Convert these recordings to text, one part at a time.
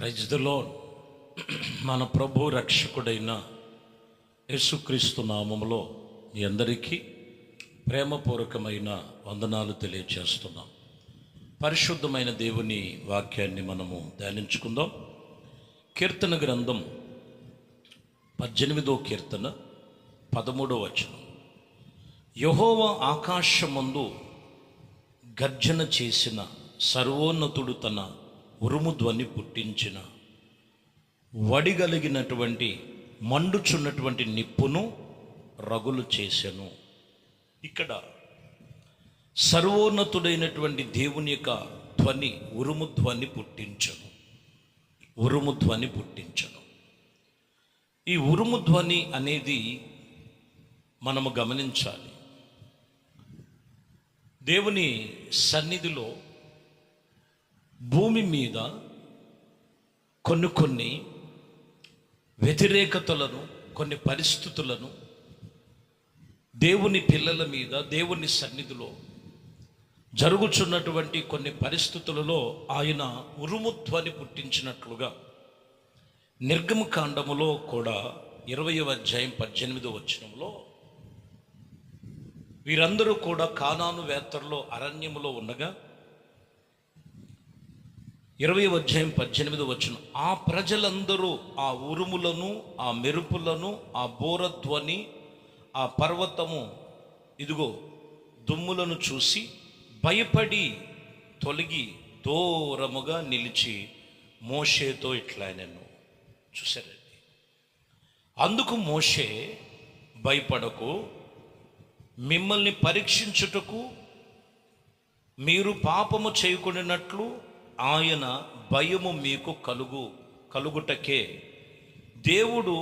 Praise the lord. మన ప్రభు రక్షకుడైన యేసుక్రీస్తు నామములో మీ అందరికీ ప్రేమపూర్వకమైన వందనాలు తెలియజేస్తున్నాం. పరిశుద్ధమైన దేవుని వాక్యాన్ని మనము ధ్యానించుకుందాం. కీర్తన గ్రంథం 18వ కీర్తన 13వ వచనం. యెహోవా ఆకాశమందు గర్జన చేసిన సర్వోన్నతుడు తన ఉరుము ధ్వని పుట్టించిన వడిగలిగినటువంటి మండుచున్నటువంటి నిప్పును రగులు చేసెను. ఇక్కడ సర్వోన్నతుడైనటువంటి దేవుని యొక్క ధ్వని ఉరుము ధ్వని పుట్టించను. ఉరుము ధ్వని పుట్టించను. ఈ ఉరుము ధ్వని అనేది మనము గమనించాలి. దేవుని సన్నిధిలో భూమి మీద కొన్ని వ్యతిరేకతలను, కొన్ని పరిస్థితులను దేవుని పిల్లల మీద, దేవుని సన్నిధిలో జరుగుచున్నటువంటి కొన్ని పరిస్థితులలో ఆయన ఉరుముధ్వని పుట్టించినట్లుగా నిర్గమకాండములో కూడా 20వ అధ్యాయం 18వ వచనంలో వీరందరూ కూడా కానాను వేత్తల్లో అరణ్యములో ఉండగా 20వ అధ్యాయం 18వ వచనం, ఆ ప్రజలందరూ ఆ ఉరుములను, ఆ మెరుపులను, ఆ బోరధ్వని, ఆ పర్వతము ఇదిగో దుమ్ములను చూసి భయపడి తొలగి దూరముగా నిలిచి మోషేతో ఇట్లా నేను చూశారండి. అందుకు మోషే, భయపడకు, మిమ్మల్ని పరీక్షించుటకు మీరు పాపము చేయకున్నట్లు ఆయన భయము మీకు కలుగుటకే దేవుడు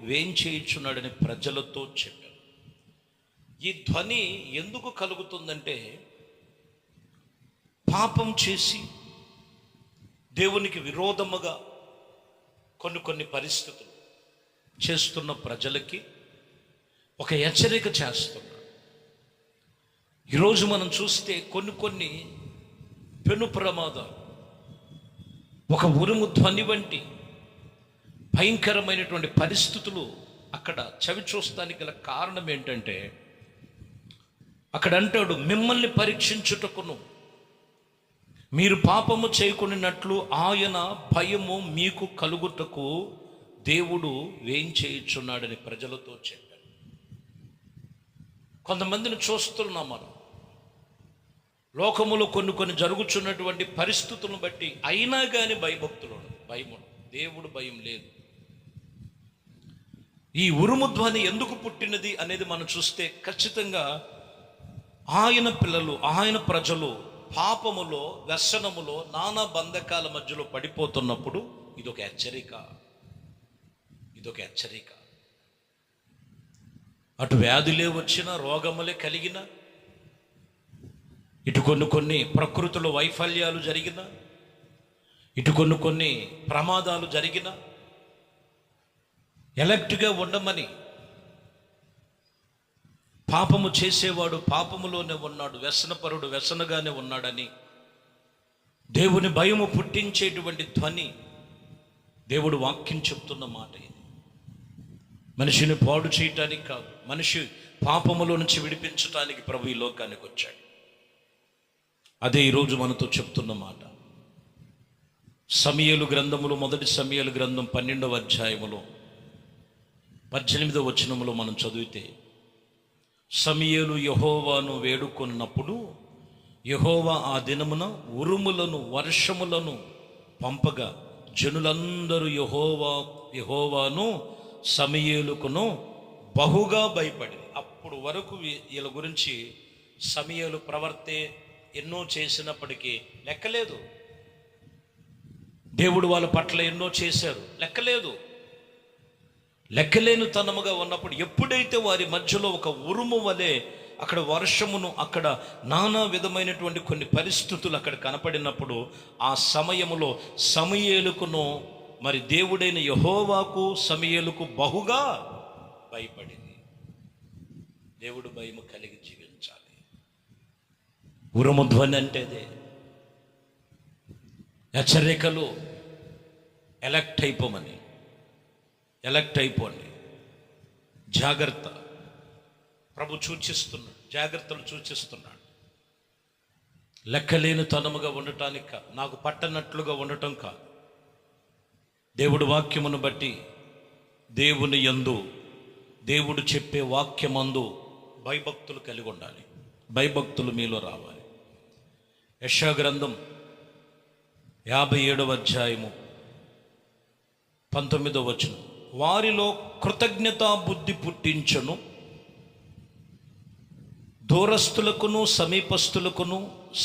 వేంచేయుచున్నాడని ప్రజలతో చెప్పారు. ఈ ధ్వని ఎందుకు కలుగుతుందంటే, పాపం చేసి దేవునికి విరోధముగా కొన్ని పరిస్థితులు చేస్తున్న ప్రజలకి ఒక హెచ్చరిక చేస్తున్నాడు. ఈరోజు మనం చూస్తే కొన్ని పెను ప్రమాదాలు, ఒక ఉరుము ధ్వని వంటి భయంకరమైనటువంటి పరిస్థితులు అక్కడ చవి చూస్తానికి గల కారణం ఏంటంటే, అక్కడ అంటాడు, మిమ్మల్ని పరీక్షించుటకును మీరు పాపము చేయకున్నట్లు ఆయన భయము మీకు కలుగుటకు దేవుడు వేంచేయుచున్నాడని ప్రజలతో చెప్పాడు. కొంతమందిని చూస్తున్నాం మనం లోకములో కొన్ని జరుగుతున్నటువంటి పరిస్థితులను బట్టి, అయినా కానీ భయము, దేవుడు భయం లేదు. ఈ ఉరుము ధ్వని ఎందుకు పుట్టినది అనేది మనం చూస్తే ఖచ్చితంగా ఆయన పిల్లలు, ఆయన ప్రజలు పాపములో, వ్యసనములో, నానా బంధకాల మధ్యలో పడిపోతున్నప్పుడు ఇదొక హెచ్చరిక. అటు వ్యాధులే వచ్చినా, రోగములే కలిగిన, ఇటు కొన్ని ప్రకృతిలో వైఫల్యాలు జరిగిన, ఇటు కొన్ని ప్రమాదాలు జరిగిన, ఎలర్ట్గా ఉండమని, పాపము చేసేవాడు పాపములోనే ఉన్నాడు, వ్యసనపరుడు వ్యసనగానే ఉన్నాడని దేవుని భయము పుట్టించేటువంటి ధ్వని దేవుడు వాక్యం చెప్తున్న మాట ఇది. మనిషిని పాడు చేయటానికి కాదు, మనిషి పాపములో నుంచి విడిపించటానికి ప్రభు ఈ లోకానికి వచ్చాడు. అదే ఈరోజు మనతో చెప్తున్న మాట. సమూయేలు గ్రంథములో, మొదటి సమూయేలు గ్రంథం 12వ అధ్యాయములో 18వ వచనములో మనం చదివితే, సమూయేలు యెహోవాను వేడుకొన్నప్పుడు యెహోవా ఆ దినమున ఉరుములను, వర్షములను పంపగా జనులందరూ యెహోవాను సమూయేలుకును బహుగా భయపడి. అప్పుడు వరకు వీళ్ళ గురించి సమూయేలు ప్రవర్తే ఎన్నో చేసినప్పటికీ లెక్కలేదు. దేవుడు వాళ్ళ పట్ల ఎన్నో చేశారు, లెక్కలేని తనముగా ఉన్నప్పుడు, ఎప్పుడైతే వారి మధ్యలో ఒక ఉరుము వలె అక్కడ వర్షమును, అక్కడ నానా విధమైనటువంటి కొన్ని పరిస్థితులు అక్కడ కనపడినప్పుడు, ఆ సమయములో సమూయేలుకును, మరి దేవుడైన యెహోవాకు సమూయేలుకు బహుగా భయపడింది. దేవుడు భయము కలిగి జీవించాలి. ఉరుము ధ్వని అంటేదే హెచ్చరికలు, ఎలక్ట్ అయిపోమని. ఎలక్ట్ అయిపోండి, జాగ్రత్త. ప్రభు సూచిస్తున్నాడు, జాగ్రత్తలు సూచిస్తున్నాడు. లెక్కలేని తనముగా ఉండటానికి కాదు, నాకు పట్టనట్లుగా ఉండటం కాదు. దేవుడు వాక్యమును బట్టి, దేవుని యందు, దేవుడు చెప్పే వాక్యమందు భయభక్తులు కలిగి ఉండాలి. భయభక్తులు మీలో రావాలి. యెషయా గ్రంథం 57వ అధ్యాయము 19వ వచనం, వారిలో కృతజ్ఞతా బుద్ధి పుట్టించను, దూరస్తులకును సమీపస్తులకును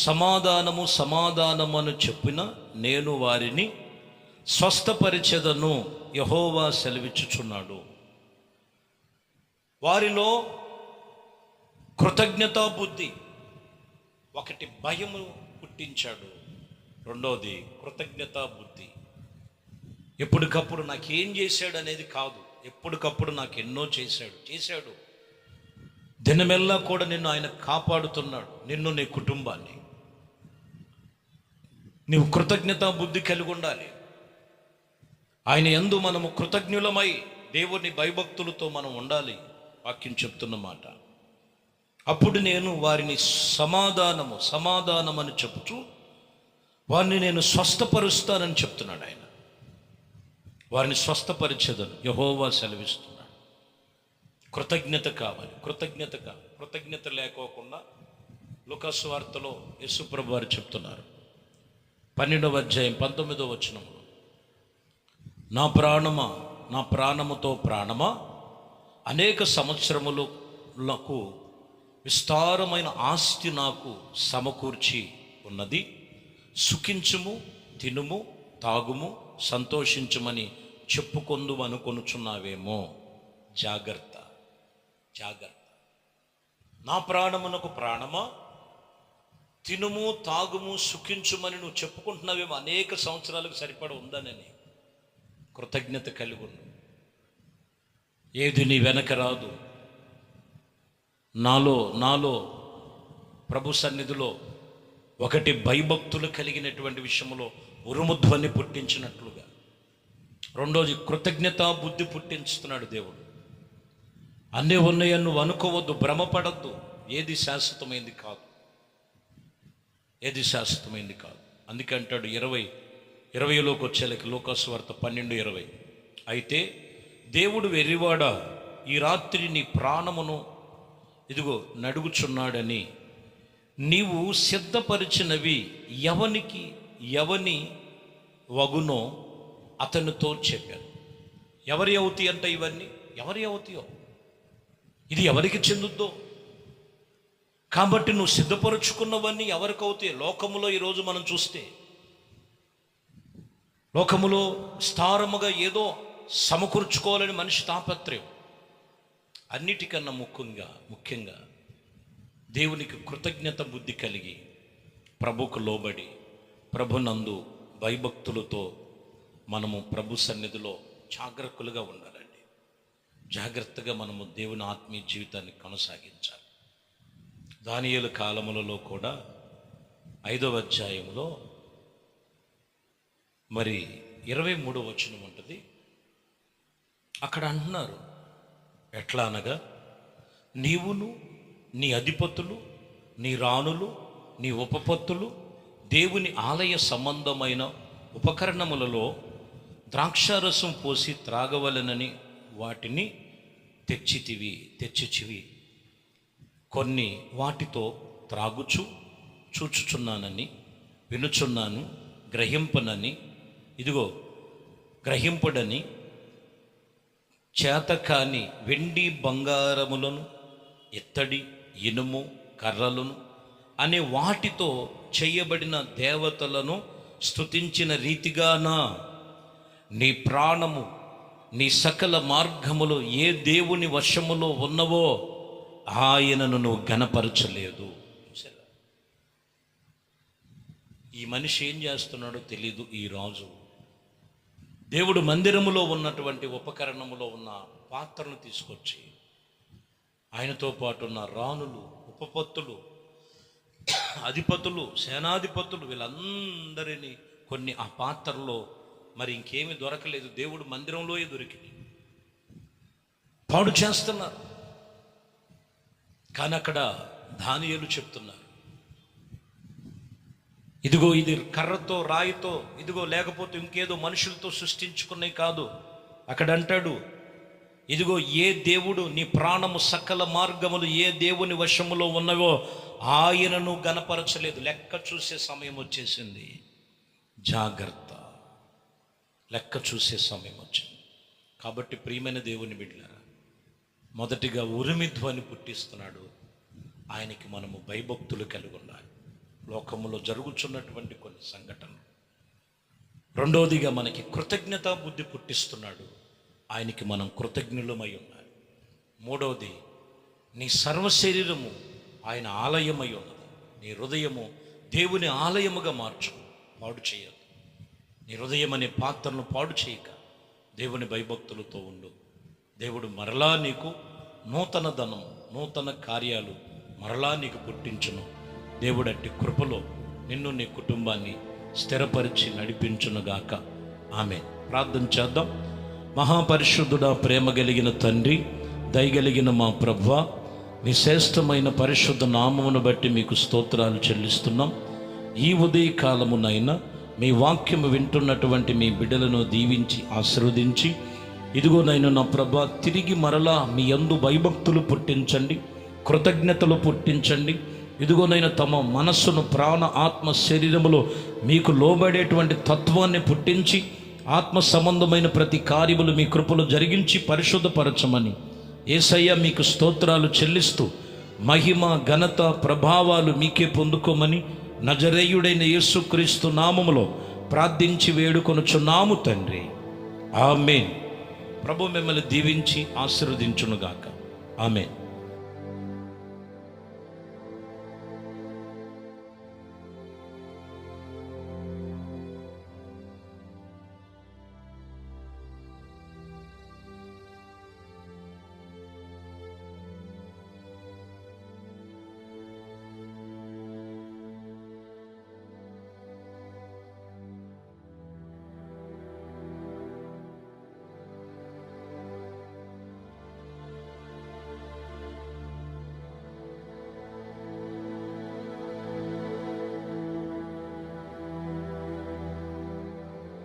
సమాధానము సమాధానము అని చెప్పిన నేను వారిని స్వస్థపరిచెదను, యెహోవా సెలవిచ్చుచున్నాడు. వారిలో కృతజ్ఞతా బుద్ధి, ఒకటి భయము పుట్టించాడు, రెండోది కృతజ్ఞతా బుద్ధి. ఎప్పటికప్పుడు నాకేం చేశాడు అనేది కాదు, ఎప్పటికప్పుడు నాకు ఎన్నో చేశాడు. దినమెల్లా కూడా నిన్ను ఆయన కాపాడుతున్నాడు, నిన్ను, నీ కుటుంబాన్ని. నీవు కృతజ్ఞతా బుద్ధి కలిగి ఉండాలి. ఆయన యందు మనము కృతజ్ఞులమై దేవుని భయభక్తులతో మనం ఉండాలి. వాక్యం చెప్తున్న మాట. అప్పుడు నేను వారిని సమాధానం అని చెబుతూ వారిని నేను స్వస్థపరుస్తానని చెప్తున్నాడు ఆయన. వారిని స్వస్థపరిచెదను, యెహోవా సెలవిస్తున్నాడు. కృతజ్ఞత కావాలి, కృతజ్ఞత లేకోకుండా లూకాసు వార్తలో యేసుప్రభు వారు చెప్తున్నారు, 12వ అధ్యాయం 19వ వచనంలో, నా ప్రాణమా, నా ప్రాణముతో ప్రాణమా, అనేక సంవత్సరములకు విస్తారమైన ఆస్తి నాకు సమకూర్చి ఉన్నది, సుఖించుము, తినుము, తాగుము, సంతోషించుమని చెప్పుకొందు అనుకొనుచున్నావేమో. జాగ్రత్త. నా ప్రాణమునకు ప్రాణమా, తినుము, తాగుము, సుఖించుమని నువ్వు చెప్పుకుంటున్నావేమో, అనేక సంవత్సరాలకు సరిపడ ఉందనని. కృతజ్ఞత కలిగి ఉండు. ఏది నీ వెనక రాదు. నాలో ప్రభు సన్నిధిలో ఒకటి భయభక్తులు కలిగినటువంటి విషయంలో ఉరుముధ్వని పుట్టించినట్లుగా, రెండోది కృతజ్ఞతా బుద్ధి పుట్టించుతున్నాడు దేవుడు. అన్నీ ఉన్నాయని నువ్వు అనుకోవద్దు, భ్రమపడద్దు. ఏది శాశ్వతమైంది కాదు. అందుకే అంటాడు 20లోకి వచ్చేలకి, లూకాసు వార్త 12:20, అయితే దేవుడు వెర్రివాడా, ఈ రాత్రి నీ ప్రాణమును ఇదిగో నడుగుచున్నాడని నీవు సిద్ధపరిచినవి ఎవని వగునో అతనితో చెప్పాను. ఎవరి అవుతాయి అంట ఇవన్నీ? ఎవరి అవుతాయో, ఇది ఎవరికి చెందుద్దో. కాబట్టి నువ్వు సిద్ధపరుచుకున్నవన్నీ ఎవరికి అవుతాయి? లోకములో ఈరోజు మనం చూస్తే, లోకములో స్థారముగా ఏదో సమకూర్చుకోవాలని మనిషి తాపత్రయం. అన్నిటికన్నా ముఖ్యంగా దేవునికి కృతజ్ఞత బుద్ధి కలిగి, ప్రభుకు లోబడి, ప్రభునందు భయభక్తులతో మనము ప్రభు సన్నిధిలో జాగ్రత్తలుగా ఉండాలండి. జాగ్రత్తగా మనము దేవుని ఆత్మీయ జీవితాన్ని కొనసాగించాలి. దానియేలు కాలములలో కూడా 5వ అధ్యాయంలో మరి 23వ వచనం ఉంటుంది. అక్కడ అంటున్నారు, ఎట్లా అనగా, నీవును, నీ అధిపతులు, నీ రాణులు, నీ ఉపపత్తులు దేవుని ఆలయ సంబంధమైన ఉపకరణములలో ద్రాక్షారసం పోసి త్రాగవలనని వాటిని తెచ్చిచివి. కొన్ని వాటితో త్రాగుచు చూచుచున్నానని వినుచున్నాను, గ్రహింపడని చేతకాని వెండి బంగారములను, ఇత్తడి, ఇనుము, కర్రలను అనే వాటితో చేయబడిన దేవతలను స్తుతించిన రీతిగానా నీ ప్రాణము నీ సకల మార్గములో ఏ దేవుని వశములో ఉన్నవో ఆయనను నువ్వు ఘనపరచలేదు. ఈ మనిషి ఏం చేస్తున్నాడో తెలీదు. ఈ రాజు దేవుడు మందిరములో ఉన్నటువంటి ఉపకరణములో ఉన్న పాత్రను తీసుకొచ్చి ఆయనతో పాటు ఉన్న రాణులు, ఉపపత్తులు, అధిపతులు, సేనాధిపతులు వీళ్ళందరినీ కొన్ని ఆ పాత్రలో మరి ఇంకేమీ దొరకలేదు, దేవుడు మందిరంలోయే దొరికింది. పాడు చేస్తున్నారు. కానీ అక్కడ దానియేలు చెప్తున్నారు, ఇదిగో ఇది కర్రతో రాయితో, ఇదిగో లేకపోతే ఇంకేదో మనుషులతో సృష్టించుకున్నవి కాదు. అక్కడ అంటాడు, ఇదిగో ఏ దేవుడు నీ ప్రాణము సకల మార్గములు ఏ దేవుని వశములో ఉన్నవో ఆయనను గనపరచలేదు. లెక్క చూసే సమయం వచ్చేసింది. జాగ్రత్త, లెక్క చూసే సమయం వచ్చింది. కాబట్టి ప్రియమైన దేవుని బిడ్డలారా, మొదటిగా ఉరిమి ధ్వని పుట్టిస్తున్నాడు. ఆయనకి మనము భయభక్తులు కలిగి ఉండాలి. లోకములో జరుగుతున్నటువంటి కొన్ని సంఘటనలు. రెండవదిగా మనకి కృతజ్ఞతా బుద్ధి పుట్టిస్తున్నాడు. ఆయనకి మనం కృతజ్ఞులమై ఉండాలి. మూడవది, నీ సర్వశరీరము ఆయన ఆలయమై ఉన్నది. నీ హృదయము దేవుని ఆలయముగా మార్చు, పాడు చేయదు. నీ హృదయం అనే పాత్రను పాడు చేయక దేవుని భయభక్తులతో ఉండు. దేవుడు మరలా నీకు నూతన ధనం, నూతన కార్యాలు మరలా నీకు పుట్టించును. దేవుడు అట్టి కృపలో నిన్ను నీ కుటుంబాన్ని స్థిరపరిచి నడిపించునుగాక. ఆమేన్. ప్రార్థన చేద్దాం. మహాపరిశుద్ధుడా, ప్రేమ కలిగిన తండ్రి, దయగలిగిన మా ప్రభువా, మీ శ్రేష్టమైన పరిశుద్ధ నామమును బట్టి మీకు స్తోత్రాలు చెల్లిస్తున్నాం. ఈ ఉదయకాలమునైనా మీ వాక్యము వింటున్నటువంటి మీ బిడ్డలను దీవించి ఆశీర్వదించి, ఇదిగోనైనా నా ప్రభా, తిరిగి మరలా మీ యందు భయభక్తులు పుట్టించండి, కృతజ్ఞతలు పుట్టించండి. ఇదిగోనైనా తమ మనస్సును, ప్రాణ, ఆత్మ, శరీరములో మీకు లోబడేటువంటి తత్వాన్ని పుట్టించి, ఆత్మ సంబంధమైన ప్రతి కార్యములు మీ కృపలో జరిగించి పరిశుద్ధపరచమని యేసయ్య మీకు స్తోత్రాలు చెల్లిస్తూ, మహిమ, ఘనత, ప్రభావాలు మీకే పొందుకోమని నజరేయుడైన యేసుక్రీస్తు నామములో ప్రార్థించి వేడుకొనుచున్నాము తండ్రి. ఆమేన్. ప్రభు మిమ్మల్ని దీవించి ఆశీర్వదించునుగాక. ఆమేన్.